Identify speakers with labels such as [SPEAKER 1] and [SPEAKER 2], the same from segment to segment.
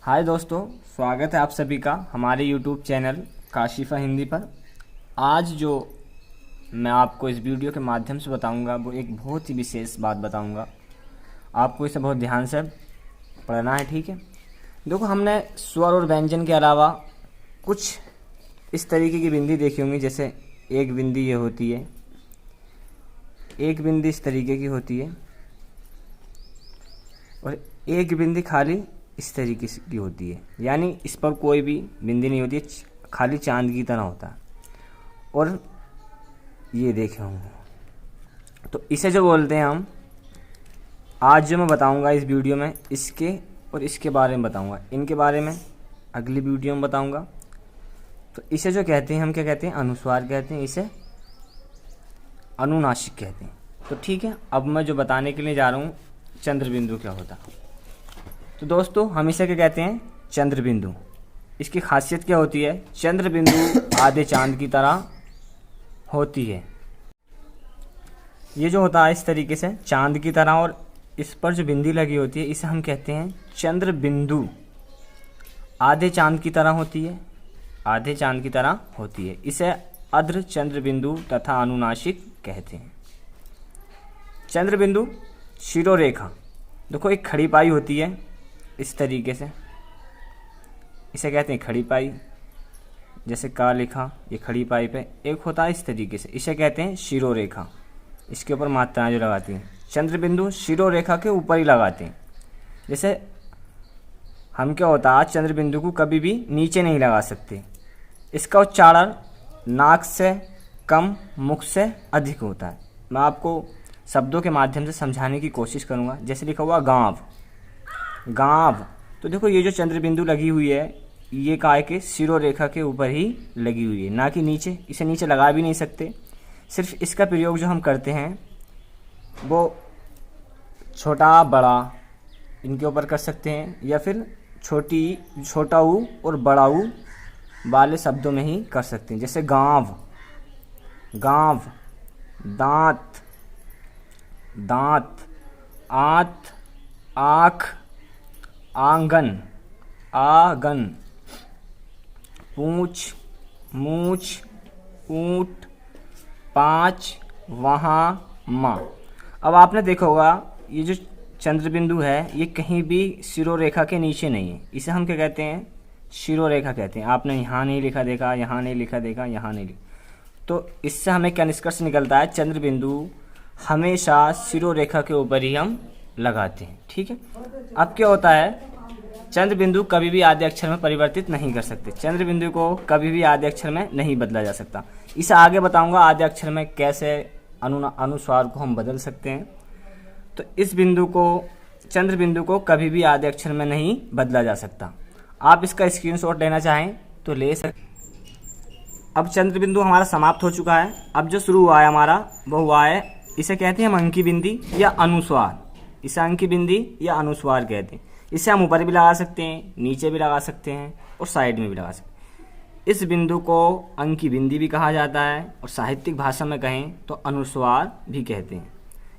[SPEAKER 1] हाय दोस्तों, स्वागत है आप सभी का हमारे YouTube चैनल काशिफ़ा हिंदी पर। आज जो मैं आपको इस वीडियो के माध्यम से बताऊंगा वो एक बहुत ही विशेष बात बताऊंगा। आपको इसे बहुत ध्यान से पढ़ना है, ठीक है। देखो, हमने स्वर और व्यंजन के अलावा कुछ इस तरीके की बिंदी देखी होंगी। जैसे एक बिंदी ये होती है, एक बिंदी इस तरीके की होती है और एक बिंदी खाली इस तरीके की होती है। यानी इस पर कोई भी बिंदी नहीं होती है, खाली चांद की तरह होता है। और ये देखे होंगे, तो इसे जो बोलते हैं हम, आज जो मैं बताऊंगा इस वीडियो में, इसके और इसके बारे में बताऊंगा। इनके बारे में अगली वीडियो में बताऊंगा। तो इसे जो कहते हैं हम, क्या कहते हैं? अनुस्वार कहते हैं, इसे अनुनासिक कहते हैं। तो ठीक है, अब मैं जो बताने के लिए जा रहा हूँ, चंद्र बिंदु क्या होता है। तो दोस्तों, हम इसे क्या कहते हैं? चंद्र बिंदु। इसकी खासियत क्या होती है? चंद्र बिंदु आधे चांद की तरह होती है। ये जो होता है इस तरीके से चांद की तरह, और इस पर जो बिंदी लगी होती है इसे हम कहते हैं चंद्र बिंदु। आधे चांद की तरह होती है, आधे चांद की तरह होती है। इसे अर्ध चंद्र बिंदु तथा अनुनासिक कहते हैं। चंद्र बिंदु शिरोरेखा, देखो एक खड़ी पाई होती है इस तरीके से, इसे कहते हैं खड़ी पाई। जैसे का लिखा, ये खड़ी पाई पे एक होता है इस तरीके से, इसे कहते हैं शिरोरेखा। इसके ऊपर मात्राएं जो लगाती हैं, चंद्र बिंदु शिरोरेखा के ऊपर ही लगाते हैं। जैसे हम क्या होता है, चंद्र बिंदु को कभी भी नीचे नहीं लगा सकते। इसका उच्चारण नाक से कम, मुख से अधिक होता है। मैं आपको शब्दों के माध्यम से समझाने की कोशिश करूंगा। जैसे लिखा हुआ गांव, गांव। तो देखो, ये जो चंद्र बिंदु लगी हुई है, ये काय के शिरोरेखा के ऊपर ही लगी हुई है, ना कि नीचे। इसे नीचे लगा भी नहीं सकते। सिर्फ इसका प्रयोग जो हम करते हैं वो छोटा बड़ा इनके ऊपर कर सकते हैं, या फिर छोटा ऊ और बड़ा ऊ वाले शब्दों में ही कर सकते हैं। जैसे गांव, गांव। दांत, दांत। आंत, आँख, आंगन, आगन। पूंछ, मूछ, ऊंट। पाँच, वहाँ, माँ। अब आपने देखा होगा, ये जो चंद्र बिंदु है ये कहीं भी शिरोरेखा के नीचे नहीं है। इसे हम क्या कहते हैं? शिरोरेखा कहते हैं। आपने यहाँ नहीं लिखा देखा, यहाँ नहीं लिखा देखा, यहाँ नहीं लिखा। तो इससे हमें क्या निष्कर्ष निकलता है? चंद्र बिंदु हमेशा शिरोरेखा के ऊपर ही हम लगाते हैं, ठीक है। अब क्या होता है, चंद्र बिंदु कभी भी आद्य अक्षर में परिवर्तित नहीं कर सकते। चंद्र बिंदु को कभी भी आद्य अक्षर में नहीं बदला जा सकता। इसे आगे बताऊंगा आद्य अक्षर में कैसे अनुस्वार को हम बदल सकते हैं। तो इस बिंदु को, चंद्र बिंदु को कभी भी आद्य अक्षर में नहीं बदला जा सकता। आप इसका स्क्रीनशॉट लेना चाहें तो ले सकते। अब चंद्र बिंदु हमारा समाप्त हो चुका है। अब जो शुरू हुआ है हमारा, वो हुआ है, इसे कहते हैं हम अंकी बिंदी या अनुस्वार। इसे अंकी बिंदी या अनुस्वार कहते हैं। इसे हम ऊपर भी लगा सकते हैं, नीचे भी लगा सकते हैं और साइड में भी लगा सकते हैं। इस बिंदु को अंकी बिंदी भी कहा जाता है, और साहित्यिक भाषा में कहें तो अनुस्वार भी कहते हैं।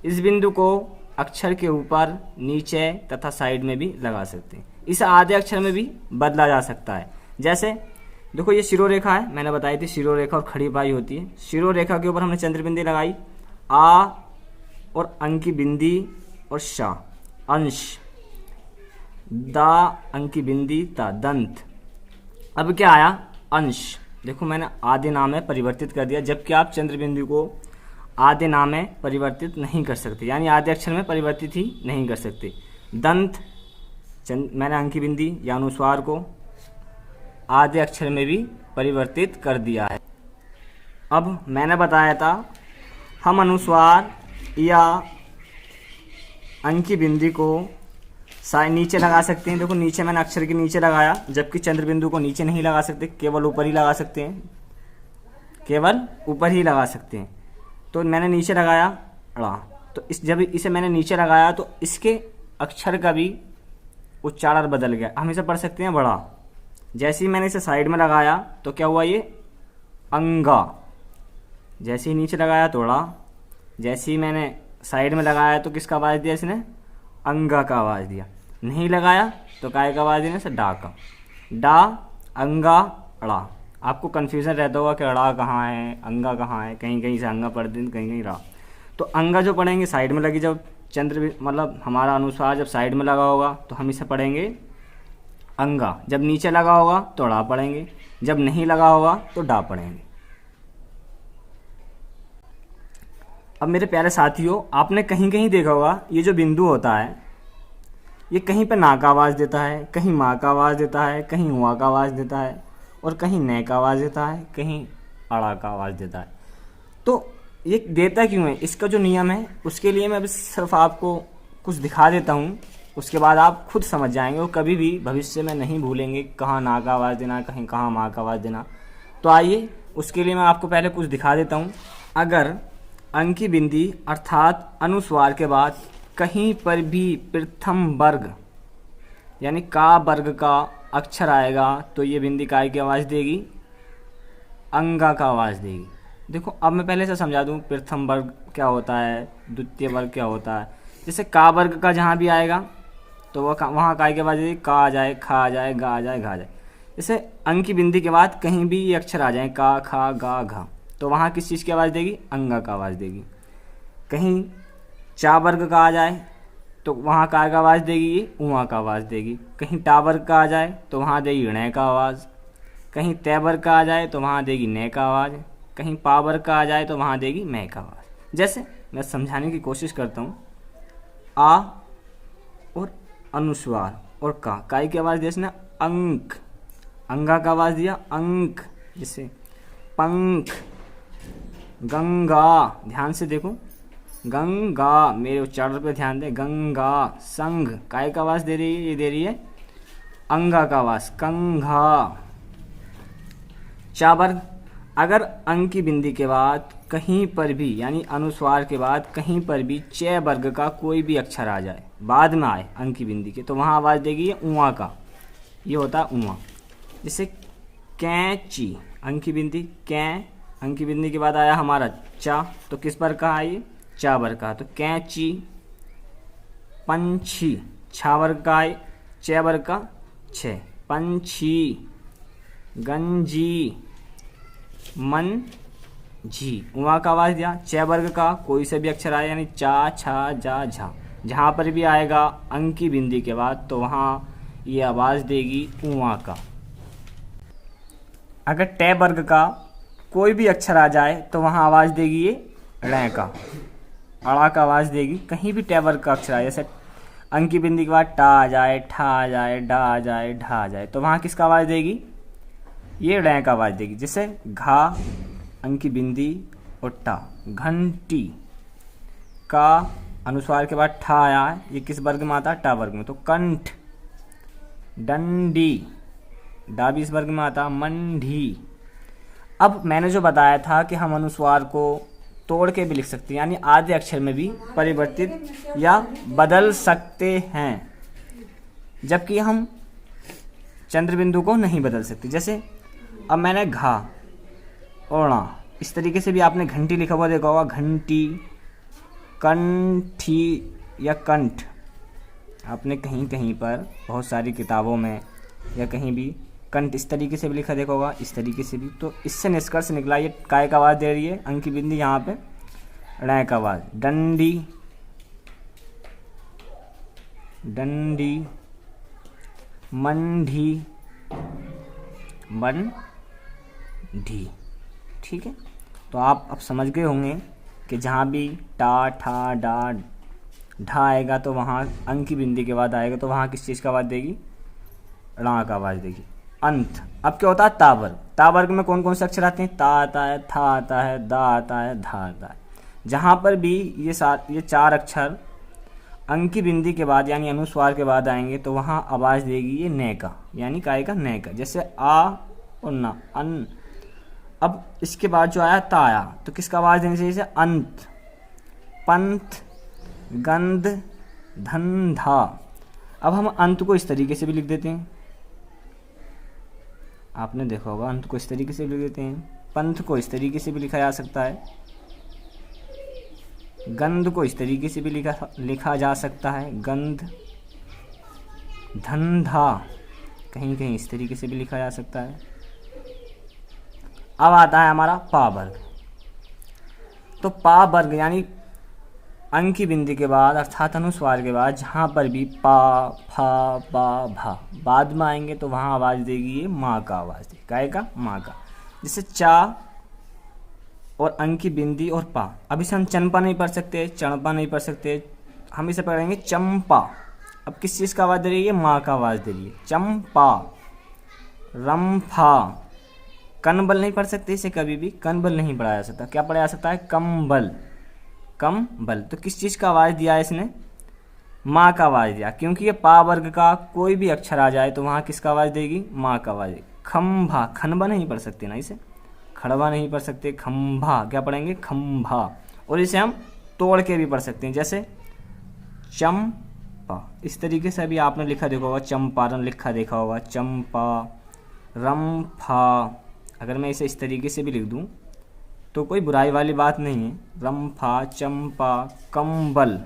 [SPEAKER 1] इस बिंदु को अक्षर के ऊपर, नीचे तथा साइड में भी लगा सकते हैं। इसे आधे अक्षर में भी बदला जा सकता है। जैसे देखो, ये शिरोरेखा है, मैंने बताई थी शिरोरेखा और खड़ी पाई होती है। शिरोरेखा के ऊपर हमने चंद्र बिंदी लगाई, आ और अंकी बिंदी और शा, अंश। दा, अंकी बिंदी, ता, दंत। अब क्या आया? अंश। देखो, मैंने आधे नाम में परिवर्तित कर दिया, जबकि आप चंद्र बिंदु को आधे नाम में परिवर्तित नहीं कर सकते, यानी आधे अक्षर में परिवर्तित ही नहीं कर सकते। दंत, मैंने अंकी बिंदी या अनुस्वार को आधे अक्षर में भी परिवर्तित कर दिया है। अब मैंने बताया था हम अनुस्वार या अंकी बिंदी को नीचे लगा सकते हैं। देखो, नीचे मैंने अक्षर के नीचे लगाया, जबकि चंद्र बिंदु को नीचे नहीं लगा सकते, केवल ऊपर ही लगा सकते हैं, केवल ऊपर ही लगा सकते हैं। तो मैंने नीचे लगाया अड़ा, तो जब इसे मैंने नीचे लगाया तो इसके अक्षर का भी उच्चारण बदल गया। हम इसे पढ़ सकते हैं बड़ा। जैसे ही मैंने इसे साइड में लगाया तो क्या हुआ? ये अंगा। जैसे ही नीचे लगाया तो अड़ा, जैसे ही मैंने साइड में लगाया तो किसका आवाज़ दिया इसने? अंगा का आवाज़ दिया। नहीं लगाया तो काय का आवाज़ देने से डा का। डा, अंगा, अड़ा। आपको कन्फ्यूज़न रहता होगा कि अड़ा कहाँ है, अंगा कहाँ है, कहीं कहीं से अंगा पढ़ते हैं, कहीं कहीं रा। तो अंगा जो पढ़ेंगे साइड में लगी, जब मतलब हमारा अनुस्वार जब साइड में लगा होगा तो हम इसे पढ़ेंगे अंगा। जब नीचे लगा होगा तो अड़ा पढ़ेंगे, जब नहीं लगा होगा तो डा पढ़ेंगे। अब मेरे प्यारे साथियों, आपने कहीं कहीं देखा होगा ये जो बिंदु होता है ये कहीं पे ना का आवाज़ देता है, कहीं माँ का आवाज़ देता है, कहीं हुआ का आवाज़ देता है, और कहीं नै का आवाज़ देता है, कहीं अड़ा का आवाज़ देता है। तो ये देता क्यों है, इसका जो नियम है उसके लिए मैं अभी सिर्फ आपको कुछ दिखा देता हूँ, उसके बाद आप खुद समझ जाएंगे और कभी भी भविष्य में नहीं भूलेंगे कहाँ ना का आवाज़ देना, कहीं कहाँ माँ का आवाज़ देना। तो आइए उसके लिए मैं आपको पहले कुछ दिखा देता हूँ। अगर अंग की बिंदी अर्थात अनुस्वार के बाद कहीं पर भी प्रथम वर्ग यानी का वर्ग का अक्षर आएगा तो ये बिंदी काय की आवाज़ देगी, अंगा का आवाज़ देगी। देखो अब मैं पहले से समझा दूँ प्रथम वर्ग क्या होता है, द्वितीय वर्ग क्या होता है। जैसे का वर्ग का जहाँ भी आएगा तो वहाँ काय की आवाज़ देगी, का आ जाए, खा आ जाए, गा आ जाए, घा आ जाए। जैसे अंग की बिंदी के बाद कहीं भी ये अक्षर आ जाए का, खा, गा, घा, तो वहाँ किस चीज़ की आवाज़ देगी, अंगा का आवाज़ देगी। कहीं चा वर्ग का आ जाए तो वहाँ काय का आवाज़ देगी, ये उआ का आवाज़ देगी। कहीं टा वर्ग का आ जाए तो वहाँ देगी णय का आवाज़। कहीं तय वर्ग का आ जाए तो वहाँ देगी नय का आवाज़। कहीं पा वर्ग का आ जाए तो वहाँ देगी मै का आवाज़। जैसे मैं समझाने की कोशिश करता हूँ, आ और अनुस्वार और का, काय की आवाज़ देना अंक, अंगा का आवाज़ दिया अंक। जैसे पंख, गंगा, ध्यान से देखो गंगा, मेरे उच्चारण पे ध्यान दे, गंगा। संघ, काय का आवाज़ दे रही है, ये दे रही है अंगा का आवाज़, कंघा। चा वर्ग, अगर अंग की बिंदी के बाद कहीं पर भी यानी अनुस्वार के बाद कहीं पर भी च वर्ग का कोई भी अक्षर आ जाए, बाद में आए अंग की बिंदी के, तो वहाँ आवाज़ देगी ये उआ का, ये होता है उआ। जैसे कैंची, अंग की बिंदी कै, अंग की बिंदी के बाद आया हमारा चा, तो किस वर्ग का है ये, चा वर्ग का, तो कैंची। पंछी, छा वर्ग का है, च वर्ग का छ, पंछी। गंजी, मन झी, उआ का आवाज़ दिया। च वर्ग का कोई से भी अक्षर आए यानी चा, छा, जा, झा, जहाँ पर भी आएगा अंग की बिंदी के बाद तो वहाँ ये आवाज़ देगी उआ का। अगर टे वर्ग का कोई भी अक्षर आ जाए तो वहाँ आवाज़ देगी ये रै का, अड़ा का आवाज़ देगी। कहीं भी टे वर्ग का अक्षर आए, जैसे अंग की बिंदी के बाद टा आ जाए, ठा आ जाए, डा आ जाए, ढा आ जाए, तो वहाँ किसका आवाज़ देगी, ये रै का आवाज़ देगी। जैसे घा, अंग की बिंदी और टा, घंटी। का, अनुस्वार के बाद ठा आया है, ये किस वर्ग में आता है, टा वर्ग में, तो कंठ। डंडी, डा भी इस वर्ग में आता, मंडी। अब मैंने जो बताया था कि हम अनुस्वार को तोड़ के भी लिख सकते हैं यानी आधे अक्षर में भी परिवर्तित या बदल सकते हैं, जबकि हम चंद्र बिंदु को नहीं बदल सकते। जैसे अब मैंने घा और णा, इस तरीके से भी आपने घंटी लिखा हुआ देखा होगा, घंटी, कंठी या कंठ। आपने कहीं कहीं पर बहुत सारी किताबों में या कहीं भी कंठ इस तरीके से भी लिखा देखा होगा, इस तरीके से भी। तो इससे निष्कर्ष निकला ये काय का आवाज़ दे रही है, अंग की बिंदी यहाँ पे णय का आवाज़। डंडी, डंडी, मंडी, मंडी। ठीक है, तो आप अब समझ गए होंगे कि जहाँ भी टा, ठा, डा, ढा आएगा तो वहाँ अंग की बिंदी के बाद आएगा तो वहाँ किस चीज़ का आवाज़ देगी, णा का आवाज़ देगी। अंत, अब क्या होता है ता वर्ग। ता वर्ग में कौन कौन से अक्षर आते हैं, ता आता है, था आता है, दा आता है, धा आता है। जहाँ पर भी ये चार अक्षर अंग की बिंदी के बाद यानी अनुस्वार के बाद आएंगे तो वहाँ आवाज़ देगी ये नै का यानी काय का, नै का। जैसे आ और ना, अन। अब इसके बाद जो आया ता आया तो किसका आवाज़ देनी चाहिए, जैसे अंत, पंथ, गंध, धंधा। अब हम अंत को इस तरीके से भी लिख देते हैं, आपने देखा होगा अंत को इस तरीके से लिख देते हैं, पंथ को इस तरीके से भी लिखा जा सकता है, गंध को इस तरीके से भी लिखा जा सकता है, गंध, धंधा, कहीं कहीं इस तरीके से भी लिखा जा सकता है। अब आता है हमारा पा वर्ग। तो पा वर्ग यानी अंक की बिंदी के बाद अर्थात अनुस्वार के बाद जहाँ पर भी पा, फा, बा, भा बाद में आएंगे तो वहाँ आवाज़ देगी ये माँ का आवाज़ देगी, काय का, माँ का। जैसे चा और अंक की बिंदी और पा, अब इसे हम चंपा नहीं पढ़ सकते, चणपा नहीं पढ़ सकते, हम इसे पढ़ेंगे चंपा। अब किस चीज़ का आवाज़ दे रही है, माँ का आवाज़ दे रही है, चंपा। रंफा, कनबल नहीं पढ़ सकते इसे, कभी भी कनबल नहीं पढ़ा जा सकता, क्या पढ़ा जा सकता है, कम्बल, कम्बल। तो किस चीज़ का आवाज़ दिया है इसने, माँ का आवाज़ दिया, क्योंकि ये पा वर्ग का कोई भी अक्षर आ जाए तो वहाँ किसका आवाज़ देगी, माँ का आवाज़ देगी। खम्भा, खनबा नहीं पढ़ सकते ना इसे, खड़बा नहीं पढ़ सकते, खम्भा क्या पढ़ेंगे, खम्भा। और इसे हम तोड़ के भी पढ़ सकते हैं, जैसे चंपा, इस तरीके से भी आपने लिखा देखा होगा, चंपारण लिखा देखा होगा, चंपा। रंफा, अगर मैं इसे इस तरीके से भी लिख दूं तो कोई बुराई वाली बात नहीं है, रंफा, चंपा। कंबल,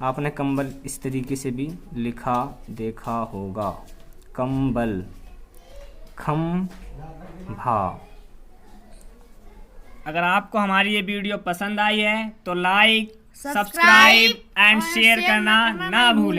[SPEAKER 1] आपने कंबल इस तरीके से भी लिखा देखा होगा, कंबल। खम्भा। अगर आपको हमारी ये वीडियो पसंद आई है तो लाइक, सब्सक्राइब एंड शेयर करना ना भूलें।